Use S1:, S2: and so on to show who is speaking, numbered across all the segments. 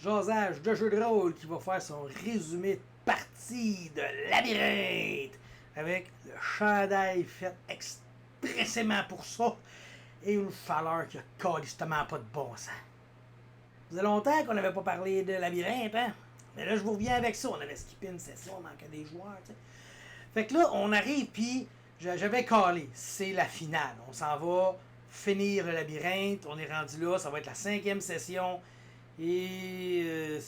S1: jasage de jeu de rôle qui va faire son résumé de partie de Labyrinthe avec le chandail fait expressément pour ça et une chaleur qui a calissement pas de bon sens. Ça faisait longtemps qu'on n'avait pas parlé de Labyrinthe, hein? Mais là, je vous reviens avec ça. On avait skippé une session, on manquait des joueurs, tu sais. Fait que là, on arrive, puis j'avais calé. C'est la finale. On s'en va finir le Labyrinthe. On est rendu là. Ça va être la 5e session. Et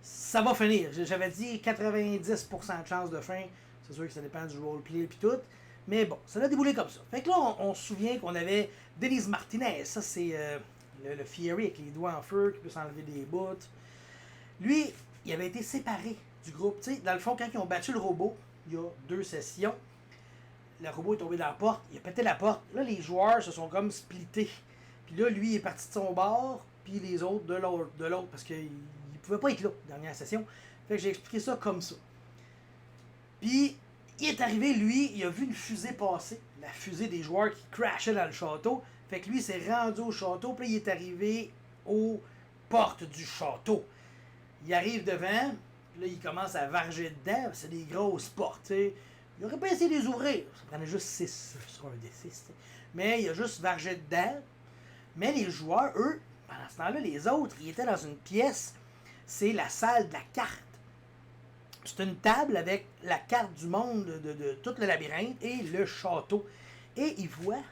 S1: ça va finir. J'avais dit 90% de chance de fin. C'est sûr que ça dépend du roleplay et tout. Mais bon, ça a déboulé comme ça. Fait que là, on se souvient qu'on avait Denise Martinez. Ça, c'est le Fiery avec les doigts en feu qui peut s'enlever des bouts. Lui, il avait été séparé du groupe. Tu sais, dans le fond, quand ils ont battu le robot, il y a 2 sessions, le robot est tombé dans la porte, il a pété la porte. Là, les joueurs se sont comme splittés. Puis là, lui, il est parti de son bord, puis les autres de l'autre, parce qu'il ne pouvait pas être là, dernière session. Fait que j'ai expliqué ça comme ça. Puis, il est arrivé, lui, il a vu une fusée passer. La fusée des joueurs qui crashaient dans le château. Fait que lui, il s'est rendu au château, puis il est arrivé aux portes du château. Il arrive devant, puis là, il commence à varger dedans. C'est des grosses portes, t'sais. Il aurait pas essayé de les ouvrir. Ça prenait juste 6 sur un D6, t'sais. Mais il a juste vargé dedans. Mais les joueurs, eux, pendant ce temps-là, les autres, ils étaient dans une pièce. C'est la salle de la carte. C'est une table avec la carte du monde de tout le labyrinthe et le château. Et ils voient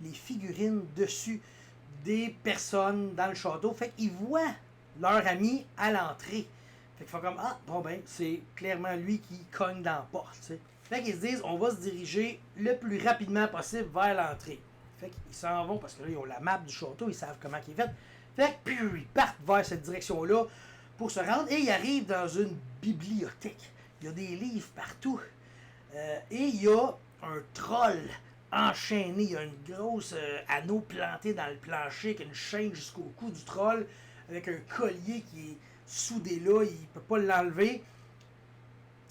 S1: les figurines dessus des personnes dans le château. Fait qu'ils voient leur ami à l'entrée. Fait qu'ils font comme, ah, bon ben, c'est clairement lui qui cogne dans la porte, t'sais. Fait qu'ils se disent, on va se diriger le plus rapidement possible vers l'entrée. Fait qu'ils s'en vont, parce que là, ils ont la map du château, ils savent comment il est fait. Fait que, puis, ils partent vers cette direction-là pour se rendre, et ils arrivent dans une bibliothèque. Il y a des livres partout. Et il y a un troll enchaîné. Il y a une grosse anneau planté dans le plancher, avec une chaîne jusqu'au cou du troll, avec un collier qui est soudé là, il ne peut pas l'enlever.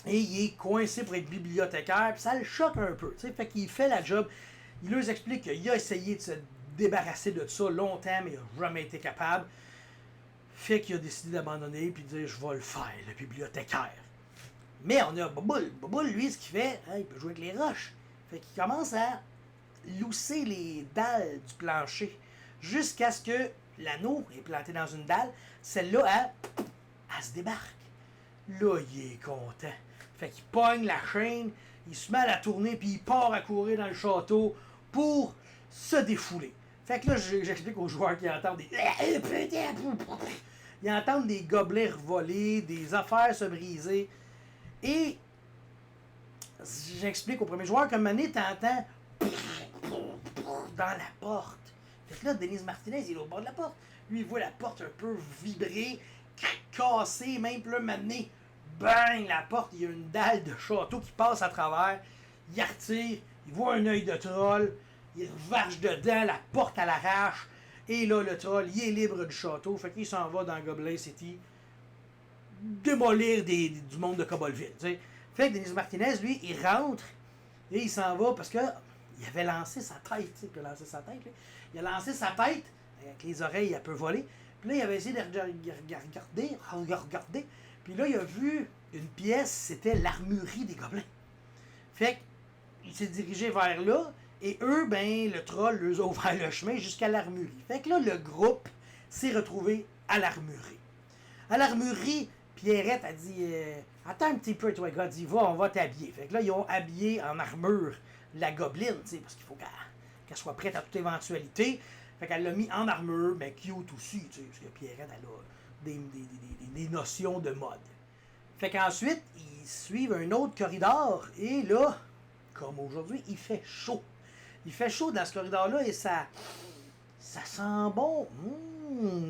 S1: Et il est coincé pour être bibliothécaire, puis ça le choque un peu. T'sais. Fait qu'il fait la job. Il leur explique qu'il a essayé de se débarrasser de ça longtemps, mais il n'a jamais été capable. Fait qu'il a décidé d'abandonner, puis de dire, je vais le faire, le bibliothécaire. Mais on a Boboul. Boboul, lui, ce qu'il fait, hein, il peut jouer avec les roches. Fait qu'il commence à lousser les dalles du plancher, jusqu'à ce que l'anneau est planté dans une dalle. Celle-là, elle se débarque. Là, il est content. Fait qu'il pogne la chaîne, il se met à la tourner, puis il part à courir dans le château pour se défouler. Fait que là, j'explique aux joueurs qui entendent des... Ils entendent des gobelets revoler, des affaires se briser. Et j'explique aux premiers joueurs comme Mané, t'entends dans la porte. Fait que là, Denise Martinez, il est au bord de la porte. Lui, il voit la porte un peu vibrer, casser, même plus Mané. Bang! La porte, il y a une dalle de château qui passe à travers. Il retire, il voit un œil de troll, il varge dedans, la porte à l'arrache. Et là, le troll, il est libre du château. Fait qu'il s'en va dans Goblin City démolir du monde de Cobolville. T'sais. Fait que Denise Martinez, lui, il rentre et il s'en va parce que il avait lancé sa tête. Il peut lancer sa tête. Là. Il a lancé sa tête, avec les oreilles, elle peut voler. Puis là, il avait essayé de regarder. Puis là, il a vu une pièce, c'était l'armurerie des gobelins. Fait qu'il s'est dirigé vers là. Et eux, ben, le troll leur a ouvert le chemin jusqu'à l'armurerie. Fait que là, le groupe s'est retrouvé à l'armurerie. À l'armurerie, Pierrette a dit attends un petit peu, toi, gars, dis, va, on va t'habiller. Fait que là, ils ont habillé en armure la gobeline, tu sais, parce qu'il faut qu'elle soit prête à toute éventualité. Fait qu'elle l'a mis en armure, mais cute aussi, tu sais, parce que Pierrette, elle a des notions de mode. Fait qu'ensuite, ils suivent un autre corridor, et là, comme aujourd'hui, il fait chaud. Il fait chaud dans ce corridor-là, et ça sent bon.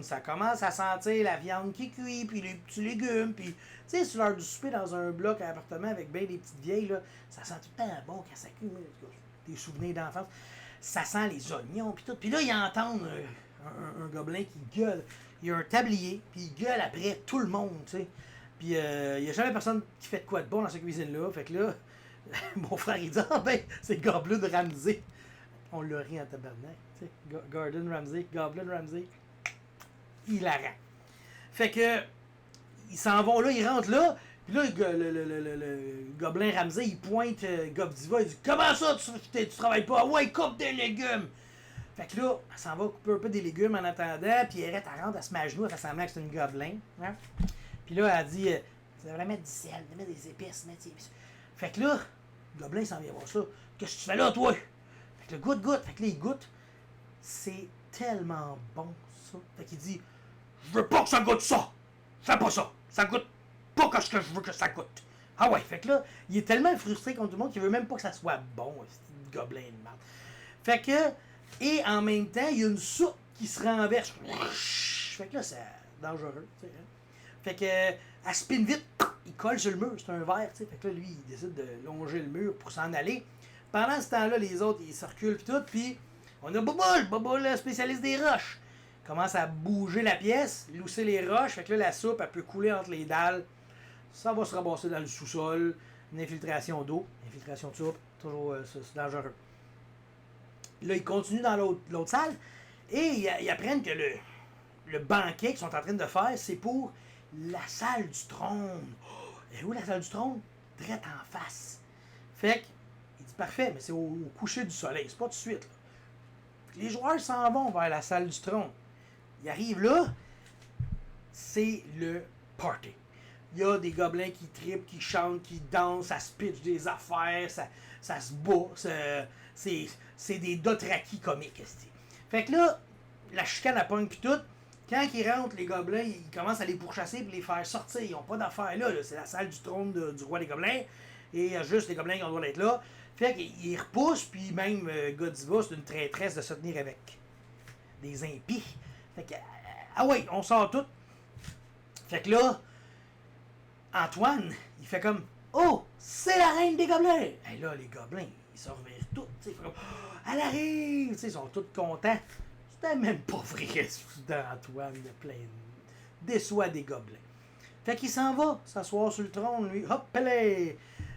S1: Ça commence à sentir la viande qui cuit, puis les petits légumes, puis tu sais, sur l'heure du souper dans un bloc à appartement avec bien des petites vieilles, là, ça sent tout le temps bon quand ça cuit, des souvenirs d'enfance. Ça sent les oignons, puis tout. Puis là, ils entendent un gobelin qui gueule. Il y a un tablier, puis il gueule après tout le monde, tu sais. Puis il n'y a jamais personne qui fait de quoi de bon dans cette cuisine-là. Fait que là, mon frère, il dit, ah ben, c'est Goblin Ramsay. On l'a ri en tabarnak, tu sais. Gordon Ramsay, Goblin Ramsay. Hilarant. Fait que ils s'en vont là, ils rentrent là. Puis là, le gobelin Ramsay, il pointe Gobdiva, il dit comment ça, tu travailles pas? Ouais, coupe des légumes! Fait que là, elle s'en va couper un peu des légumes en attendant, puis elle rentre, elle se met à genoux, elle fait semblant que c'est une gobelin. Hein? Puis là, elle dit tu devrais mettre du sel, mettre des épices, mettre des épices. Fait que là, le gobelin s'en vient voir ça. Qu'est-ce que tu fais là, toi? Fait que le goûte. Fait que là, il goûte. C'est tellement bon, ça. Fait qu'il dit je veux pas que ça goûte ça! Fais pas ça! Ça goûte pas que ce que je veux que ça goûte! Ah ouais, fait que là, il est tellement frustré contre tout le monde qu'il veut même pas que ça soit bon, ce gobelin de merde. Fait que, et en même temps, il y a une soupe qui se renverse. Fait que là, c'est dangereux, tu sais. Hein? Fait que, elle spin vite, il colle sur le mur, c'est un verre, tu sais. Fait que là, lui, il décide de longer le mur pour s'en aller. Pendant ce temps-là, les autres, ils circulent pis tout, puis on a Boboul, le spécialiste des roches. Commence à bouger la pièce, lousser les roches, fait que là, la soupe, elle peut couler entre les dalles. Ça va se ramasser dans le sous-sol, une infiltration d'eau, infiltration de soupe, toujours c'est dangereux. Là, ils continuent dans l'autre salle, et ils apprennent que le banquet qu'ils sont en train de faire, c'est pour la salle du trône. Oh, et où la salle du trône? Direct en face. Fait que, il dit parfait, mais c'est au coucher du soleil, c'est pas tout de suite. Là. Les joueurs s'en vont vers la salle du trône. Ils arrivent là, c'est le party. Il y a des gobelins qui trippent, qui chantent, qui dansent, ça se pitch des affaires, ça se bat, c'est des Dothraki comiques. Fait que là, la chicane à pogne pis tout, quand ils rentrent, les gobelins, ils commencent à les pourchasser et les faire sortir. Ils n'ont pas d'affaires là, c'est la salle du trône du roi des gobelins, et il y a juste les gobelins qui ont le droit d'être là. Fait qu'ils repoussent, puis même Godiva, c'est une traîtresse de se tenir avec des impies. Fait que, ah ouais, on sort tout. Fait que là, Antoine, il fait comme oh, c'est la reine des gobelins! Et là, les gobelins, ils se revirent tous. Ils font comme oh, elle arrive! Ils sont tous contents. C'était même pas vrai, Antoine, de plein déçoit des gobelins. Fait qu'il s'en va s'asseoir sur le trône, lui. Hop, là!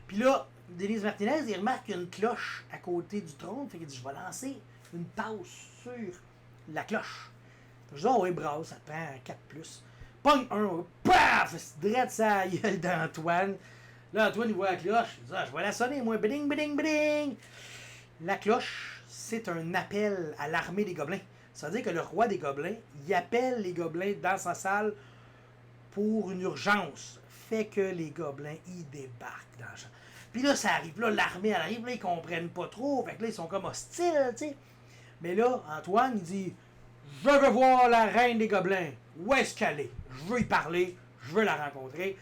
S1: Puis là, Denise Martinez, il remarque qu'il y a une cloche à côté du trône. Fait qu'il dit je vais lancer une tasse sur la cloche. Je dis, oh oui, bravo, ça te prend 4 plus. Pogne un, paf! C'est direct sa gueule d'Antoine. Là, Antoine, il voit la cloche. Il dit, je vais la sonner, moi. Biding, biding, biding. La cloche, c'est un appel à l'armée des gobelins. Ça veut dire que le roi des gobelins, il appelle les gobelins dans sa salle pour une urgence. Fait que les gobelins, ils débarquent dans la chambre. Puis là, ça arrive. Là, l'armée, elle arrive. Là, ils comprennent pas trop. Fait que là, ils sont comme hostiles, tu sais. Mais là, Antoine, il dit je veux voir la reine des gobelins. Où est-ce qu'elle est? Je veux y parler. Je veux la rencontrer.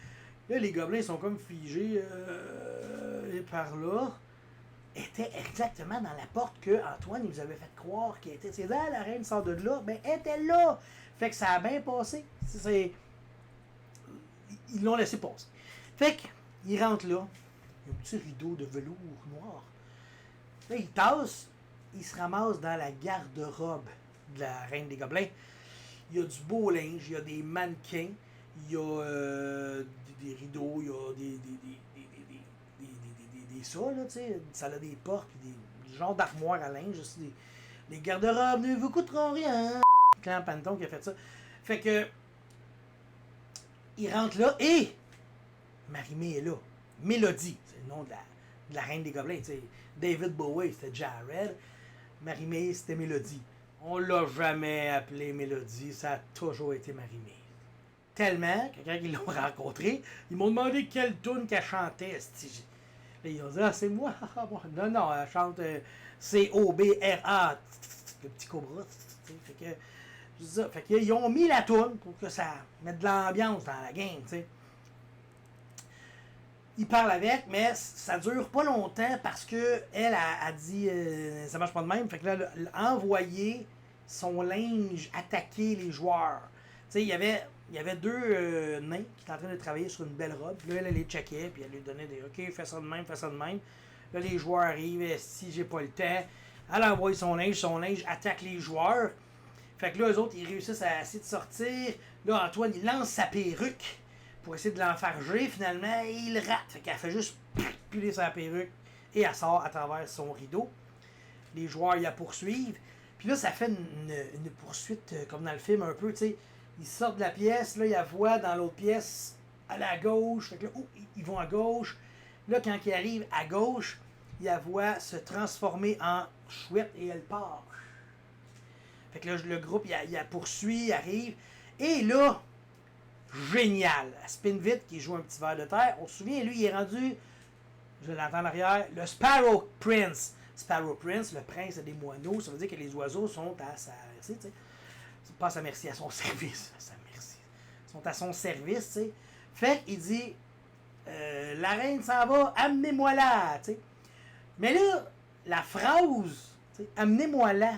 S1: Là, les gobelins sont comme figés. Et par là, était exactement dans la porte que Antoine nous avait fait croire qu'elle était. C'est là, la reine sort de là. Ben, elle était là. Fait que ça a bien passé. Ils l'ont laissé passer. Fait qu'ils rentrent là. Il y a un petit rideau de velours noir. Là, ils tassent. Ils se ramassent dans la garde-robe de la reine des gobelins. Il y a du beau linge, il y a des mannequins, il y a des rideaux, il y a des ça, là, tu sais, ça a des portes, des genres d'armoires à linge, aussi, les garde-robes ne vous coûteront rien. Clan Panton qui a fait ça. Fait que, il rentre là et Marie-Mé est là. Mélodie, c'est le nom de la reine des gobelins, tu sais. David Bowie, c'était Jared. Marie-Mé, c'était Mélodie. On l'a jamais appelée Mélodie, ça a toujours été Marie-Mé. Tellement que quand ils l'ont rencontrée, ils m'ont demandé quelle tune qu'elle chantait. Là, ils ont dit, ah, c'est moi. Non, non, elle chante C-O-B-R-A, le petit cobra. Fait qu'ils ont mis la tune pour que ça mette de l'ambiance dans la game, tu sais. Il parle avec, mais ça dure pas longtemps parce que elle a dit ça marche pas de même. Fait que là, elle a envoyé son linge attaquer les joueurs. Tu sais, il y avait deux nains qui étaient en train de travailler sur une belle robe. Là, elle les checkait, puis elle lui donnait des OK, fais ça de même, fais ça de même. Là, les joueurs arrivent, si j'ai pas le temps. Elle envoie son linge attaque les joueurs. Fait que là, eux autres, ils réussissent à essayer de sortir. Là, Antoine, il lance sa perruque pour essayer de l'enfarger, finalement, et il rate. Fait qu'elle fait juste piler sa perruque et elle sort à travers son rideau. Les joueurs la poursuivent. Puis là, ça fait une poursuite comme dans le film un peu, tu sais. Ils sortent de la pièce, là, il la voit dans l'autre pièce aller à gauche. Fait que là, ils vont à gauche. Là, quand ils arrivent à gauche, ils la voient se transformer en chouette et elle part. Fait que là, le groupe, il la poursuit, il arrive. Et là, génial. À Spin Vite, qui joue un petit ver de terre. On se souvient, lui, il est rendu, je l'entends en arrière, le Sparrow Prince. Sparrow Prince, le prince des moineaux, ça veut dire que les oiseaux sont à sa merci, tu sais. Pas à sa merci, à son service. À sa merci. Ils sont à son service, tu sais. Fait qu'il dit, la reine s'en va, amenez-moi là, tu sais. Mais là, la phrase, amenez-moi là,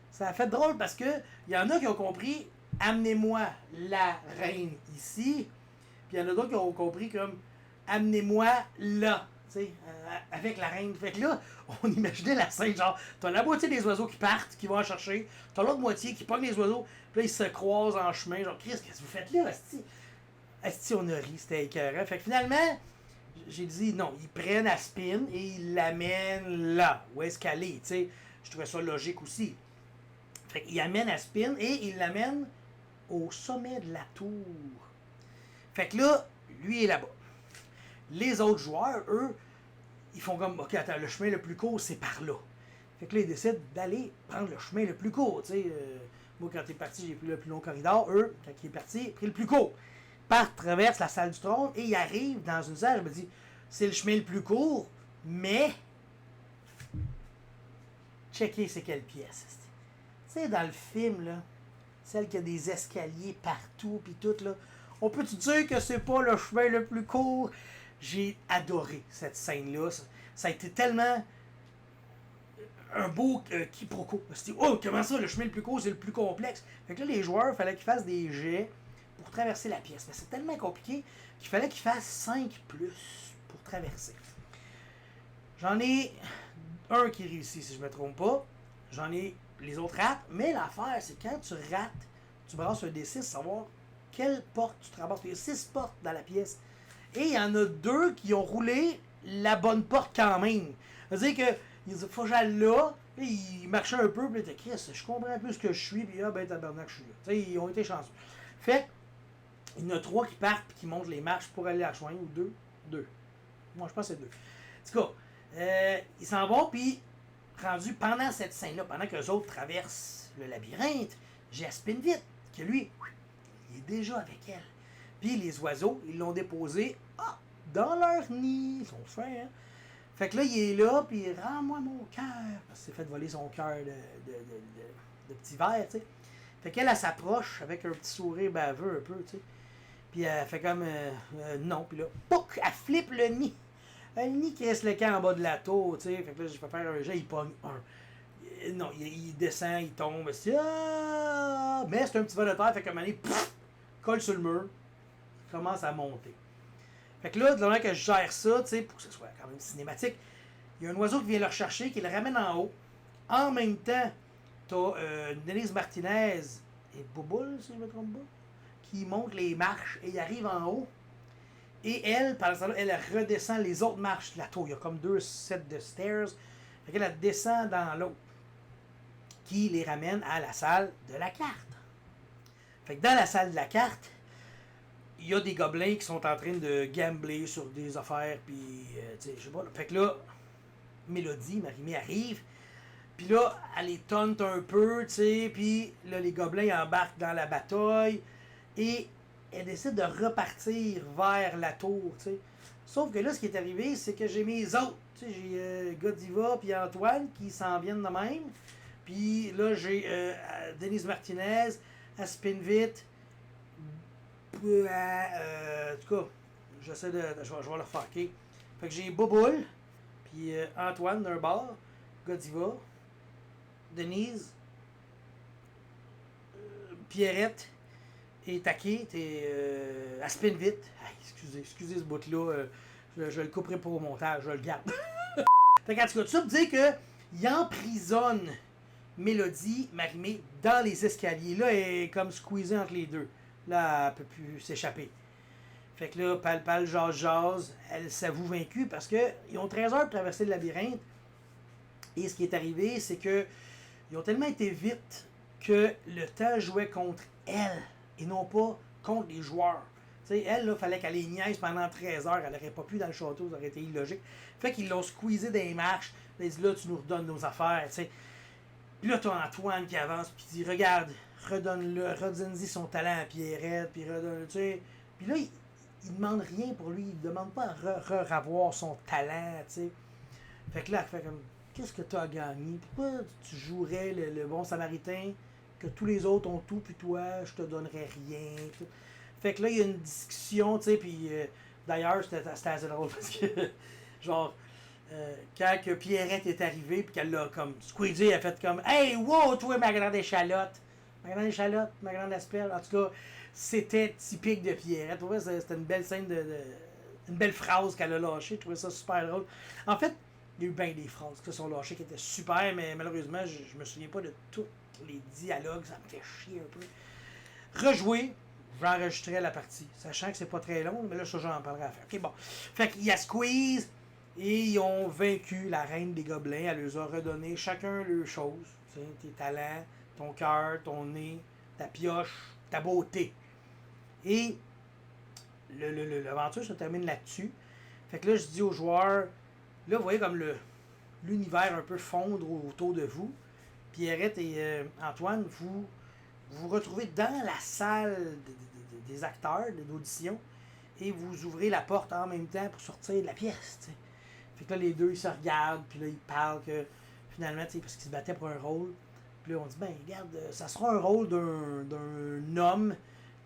S1: ça a fait drôle parce que il y en a qui ont compris, amenez-moi la reine ici, puis il y en a d'autres qui ont compris comme, amenez-moi là. Avec la reine. Fait que là, on imaginait la scène, genre, t'as la moitié des oiseaux qui partent, qui vont en chercher, t'as l'autre moitié qui pognent les oiseaux, puis là, ils se croisent en chemin, genre, Chris, qu'est-ce que vous faites là, asti? Asti, on a ri, c'était écœurant. Fait que finalement, j'ai dit, non, ils prennent à Spin et ils l'amènent là, où est-ce qu'elle est, tu sais. Je trouvais ça logique aussi. Fait qu'ils amènent à Spin et ils l'amènent au sommet de la tour. Fait que là, lui est là-bas. Les autres joueurs, eux, ils font comme, OK, attends, le chemin le plus court, c'est par là. Fait que là, ils décident d'aller prendre le chemin le plus court. Moi, quand t'es parti, j'ai pris le plus long corridor. Eux, quand il est parti, ils ont pris le plus court. Partent, traversent la salle du trône et ils arrivent dans une salle. Je me dis, c'est le chemin le plus court, mais. Checker c'est quelle pièce. Tu sais, dans le film, là, celle qui a des escaliers partout, puis tout, là. On peut-tu dire que c'est pas le chemin le plus court? J'ai adoré cette scène-là. Ça a été tellement un beau quiproquo. C'était, oh, comment ça, le chemin le plus court, c'est le plus complexe. Fait que là, les joueurs, il fallait qu'ils fassent des jets pour traverser la pièce. Mais c'est tellement compliqué qu'il fallait qu'ils fassent 5 plus pour traverser. J'en ai un qui réussit, si je ne me trompe pas. J'en ai les autres ratent. Mais l'affaire, c'est quand tu rates, tu brasses un D6, savoir quelle porte tu te ramasses. Il y a 6 portes dans la pièce. Et il y en a 2 qui ont roulé la bonne porte quand même. C'est-à-dire que il dit, faut que j'aille là. Puis il marchait un peu, puis il était Chris, je comprends un peu ce que je suis, puis ben tabarnak, je suis là. T'sais, ils ont été chanceux. Fait il y en a 3 qui partent puis qui montent les marches pour aller la rejoindre, ou 2. 2. Moi, je pense que c'est 2. En tout cas, ils s'en vont, puis rendu pendant cette scène-là, pendant que les autres traversent le labyrinthe, j'ai Spin Vite, que lui, il est déjà avec elle. Puis les oiseaux, ils l'ont déposé dans leur nid. Ils sont fins, hein? Fait que là, il est là, puis rends-moi mon cœur. Parce qu'il s'est fait voler son cœur de petit verre, tu sais. Fait qu'elle, elle s'approche avec un petit sourire baveux un peu, tu sais. Puis elle fait comme non. Puis là, pouc, elle flippe le nid. Le nid qui reste le camp en bas de la tour, tu sais. Fait que là, je vais faire un jet, il pogne un. Non, il descend, il tombe. Mais c'est un petit ver de terre, fait qu'à un moment donné, colle sur le mur, commence à monter. Fait que là, de moment que je gère ça, tu sais, pour que ce soit quand même cinématique, il y a un oiseau qui vient le rechercher, qui le ramène en haut. En même temps, t'as Denise Martinez et Bouboule, si je me trompe pas, qui montent les marches et ils arrivent en haut. Et elle, par exemple, elle redescend les autres marches de la tour. Il y a comme 2 sets de stairs. Fait qu'elle descend dans l'autre, qui les ramène à la salle de la carte. Fait que dans la salle de la carte, il y a des gobelins qui sont en train de gambler sur des affaires, puis, tu sais, je sais pas. Fait que là, Mélodie, Marimé arrive, puis là, elle les tente un peu, tu sais, puis là, les gobelins embarquent dans la bataille, et elle décide de repartir vers la tour, tu sais. Sauf que là, ce qui est arrivé, c'est que j'ai mes autres, tu sais, j'ai Godiva puis Antoine qui s'en viennent de même, puis là, j'ai Denise Martinez, Spin Vite, en tout cas, j'essaie de. Je vais le refaire, ok? Fait que j'ai Bouboule, puis Antoine d'un bord, Godiva, Denise, Pierrette et Taki, t'es à Spin Vite. Excusez ce bout-là, je le couperai pas au montage, je le garde. Fait qu'en tout cas, tout ça pour dire qu'il emprisonne Mélodie, Marimé, dans les escaliers. Là, elle est comme squeezée entre les deux. Là, elle peut plus s'échapper. Fait que là, Pal, jase, elle s'avoue vaincue parce qu'ils ont 13 heures pour traverser le labyrinthe. Et ce qui est arrivé, c'est que ils ont tellement été vite que le temps jouait contre elle et non pas contre les joueurs. Tu sais, elle, il fallait qu'elle les niaise pendant 13 heures. Elle n'aurait pas pu dans le château, ça aurait été illogique. Fait qu'ils l'ont squeezé dans les marches. Là, ils disent, là, tu nous redonnes nos affaires, tu sais. Puis là, t'as Antoine qui avance, puis il dit, regarde, redonne-y son talent à Pierrette, puis redonne, tu sais. Puis là, il demande rien pour lui. Il demande pas à revoir son talent, tu sais. Fait que là, elle fait comme, qu'est-ce que tu as gagné? Pourquoi tu jouerais le bon samaritain, que tous les autres ont tout, puis toi, je te donnerais rien? Tout. Fait que là, il y a une discussion, tu sais, puis d'ailleurs, c'était assez drôle parce que, genre, quand que Pierrette est arrivée, puis qu'elle l'a comme squeezé, elle a fait comme, hey, wow, toi, ma grande échalote! Ma grande échalote, ma grande asperge. En tout cas, c'était typique de Pierrette. Pour vrai, c'était une belle scène une belle phrase qu'elle a lâchée. Je trouvais ça super drôle. En fait, il y a eu bien des phrases qui se sont lâchées qui étaient super, mais malheureusement, je me souviens pas de tous les dialogues. Ça me fait chier un peu. Rejouer, j'enregistrais la partie, sachant que c'est pas très long, mais là, ça, j'en parlerai à faire. Ok, bon. Fait qu'il y a Squeeze, et ils ont vaincu la reine des gobelins. Elle leur a redonné chacun leurs choses. Tes talents, ton cœur, ton nez, ta pioche, ta beauté. Et l'aventure se termine là-dessus. Fait que là, je dis aux joueurs, là, vous voyez comme l'univers un peu fondre autour de vous. Pierrette et Antoine, vous retrouvez dans la salle des acteurs, d'audition, et vous ouvrez la porte en même temps pour sortir de la pièce. T'sais. Fait que là, les deux, ils se regardent, puis là, ils parlent que finalement, parce qu'ils se battaient pour un rôle. Puis là, on dit, ben, regarde, ça sera un rôle d'un homme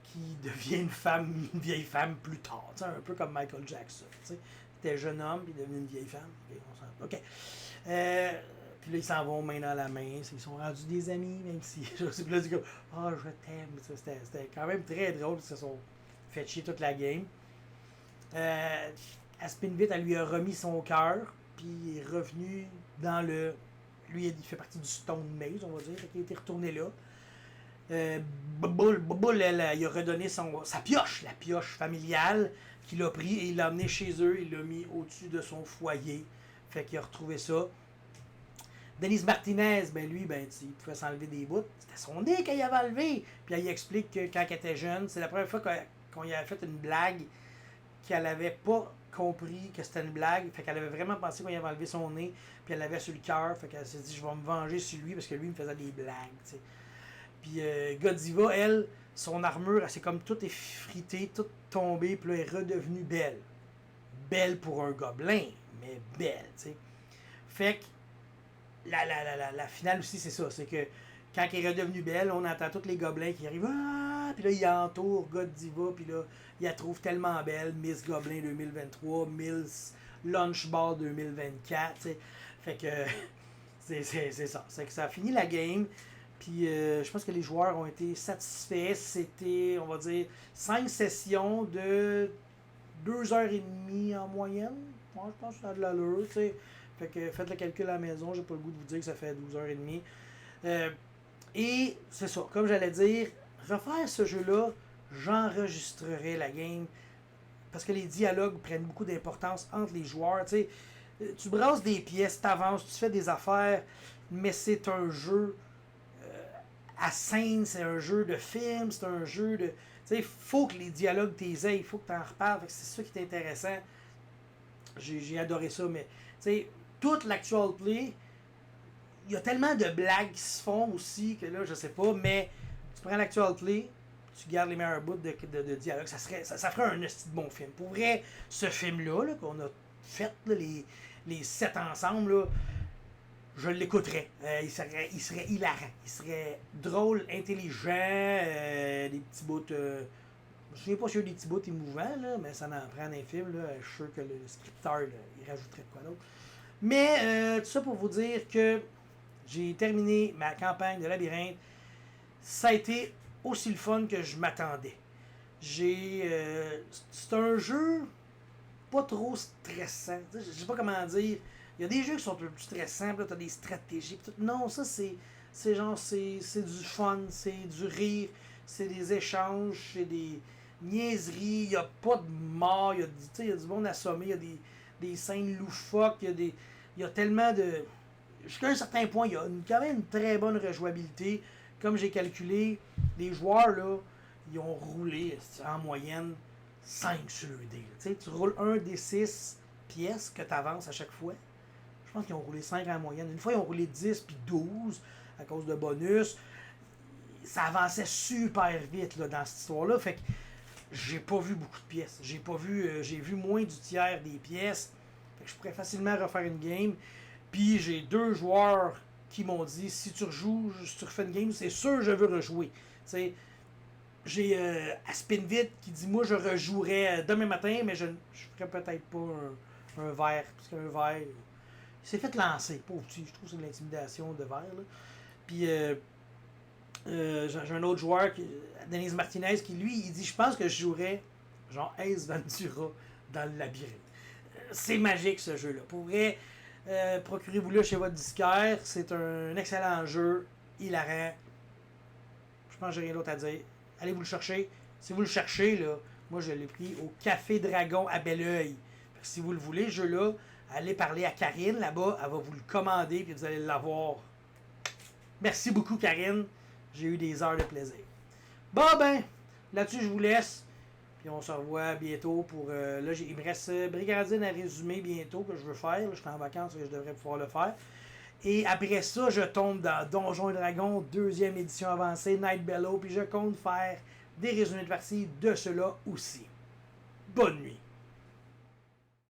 S1: qui devient une vieille femme plus tard. Un peu comme Michael Jackson. T'sais. Il était jeune homme, puis il devenait une vieille femme. OK. Puis là, ils s'en vont main dans la main. Ils sont rendus des amis, même si. Je sais plus, là, comme, oh, je t'aime. C'était quand même très drôle, parce qu'ils se sont fait chier toute la game. À Spinvit, elle lui a remis son cœur, puis il est revenu dans le. Lui, il fait partie du Stone Maze, on va dire. Fait qu'il était retourné là. Boboul, il a redonné sa pioche, la pioche familiale qu'il a pris et il l'a amené chez eux, il l'a mis au-dessus de son foyer. Fait qu'il a retrouvé ça. Denise Martinez, ben lui, ben, il pouvait s'enlever des bouts. C'était son nez qu'il avait enlevé. Puis il explique que quand elle était jeune, c'est la première fois qu'on lui avait fait une blague qu'elle n'avait pas compris que c'était une blague. Fait qu'elle avait vraiment pensé qu'on lui avait enlevé son nez. Puis elle l'avait sur le cœur. Fait qu'elle s'est dit, je vais me venger sur lui parce que lui, il me faisait des blagues. T'sais. Puis Godiva, elle, son armure, elle s'est comme toute effritée, toute tombée. Puis là, elle est redevenue belle. Belle pour un gobelin, mais belle, tu sais. Fait que la finale aussi, c'est ça. C'est que quand elle est redevenue belle, on entend tous les gobelins qui arrivent. Ah! Puis là, ils entourent Godiva. Puis là, ils la trouvent tellement belle. Miss Gobelin 2023, Miss Lunchball 2024. T'sais. Fait que c'est ça. C'est que ça a fini la game. Puis je pense que les joueurs ont été satisfaits. C'était, on va dire, 5 sessions de 2h30 en moyenne. Moi, je pense que ça a de l'allure. T'sais. Fait que faites le calcul à la maison, j'ai pas le goût de vous dire que ça fait 12h30. Et c'est ça, comme j'allais dire, refaire ce jeu-là, j'enregistrerai la game. Parce que les dialogues prennent beaucoup d'importance entre les joueurs. T'sais, tu brasses des pièces, t'avances, tu fais des affaires, mais c'est un jeu à scène, c'est un jeu de film, c'est un jeu de. Il faut que les dialogues t'aient, il faut que tu en reparles. C'est ça qui est intéressant. J'ai adoré ça, mais toute l'actual play, il y a tellement de blagues qui se font aussi que là, je sais pas, mais tu prends l'actual play, tu gardes les meilleurs bouts de dialogue, ça ferait un bon film. Pour vrai, ce film-là, qu'on a fait, là, les 7 ensemble, là, je l'écouterais. Il serait hilarant. Il serait drôle, intelligent, des petits bouts. Je me souviens pas s'il y a des petits bouts émouvants, là, mais ça en prend un film. Là, je suis sûr que le scripteur, là, il rajouterait de quoi d'autre. Mais tout ça pour vous dire que j'ai terminé ma campagne de labyrinthe. Ça a été aussi le fun que je m'attendais. C'est un jeu pas trop stressant. Je sais pas comment dire. Il y a des jeux qui sont un peu plus stressants, là, t'as des stratégies. Tout. Non, ça c'est genre c'est du fun, c'est du rire, c'est des échanges, c'est des niaiseries, il n'y a pas de mort, il y a du monde assommé, il y a des scènes loufoques, il y a tellement de. Jusqu'à un certain point, il y a quand même une très bonne rejouabilité. Comme j'ai calculé, les joueurs là, ils ont roulé en moyenne 5 sur le dé. Tu roules un des 6 pièces que tu avances à chaque fois. Je pense qu'ils ont roulé 5 en moyenne. Une fois, ils ont roulé 10 puis 12 à cause de bonus. Ça avançait super vite là, dans cette histoire-là. Fait que j'ai pas vu beaucoup de pièces. J'ai vu moins du tiers des pièces. Fait que je pourrais facilement refaire une game. Puis j'ai 2 joueurs qui m'ont dit si tu rejoues, si tu refais une game, c'est sûr que je veux rejouer. T'sais, j'ai Aspinvit qui dit moi je rejouerais demain matin, mais je ferais peut-être pas un verre. Parce qu'un verre, il s'est fait lancer. Pauvre petit, je trouve que c'est de l'intimidation de verre. Là. Puis j'ai un autre joueur, Denise Martinez, qui lui, il dit je pense que je jouerais genre Ace Ventura dans le labyrinthe. C'est magique ce jeu-là. Pour vrai, procurez-vous-le chez votre disquaire. C'est un excellent jeu, hilarant. Je pense que j'ai rien d'autre à dire. Allez vous le chercher. Si vous le cherchez, là, moi je l'ai pris au Café Dragon à Belleuil. Si vous le voulez, ce jeu-là, allez parler à Karine là-bas. Elle va vous le commander puis vous allez l'avoir. Merci beaucoup, Karine. J'ai eu des heures de plaisir. Bon ben, là-dessus je vous laisse. Puis on se revoit bientôt pour... là, il me reste Brigandine à résumer bientôt que je veux faire. Là, je suis en vacances et je devrais pouvoir le faire. Et après ça, je tombe dans Donjons et Dragons, 2e édition avancée, Night Bellow, puis je compte faire des résumés de partie de cela aussi. Bonne nuit.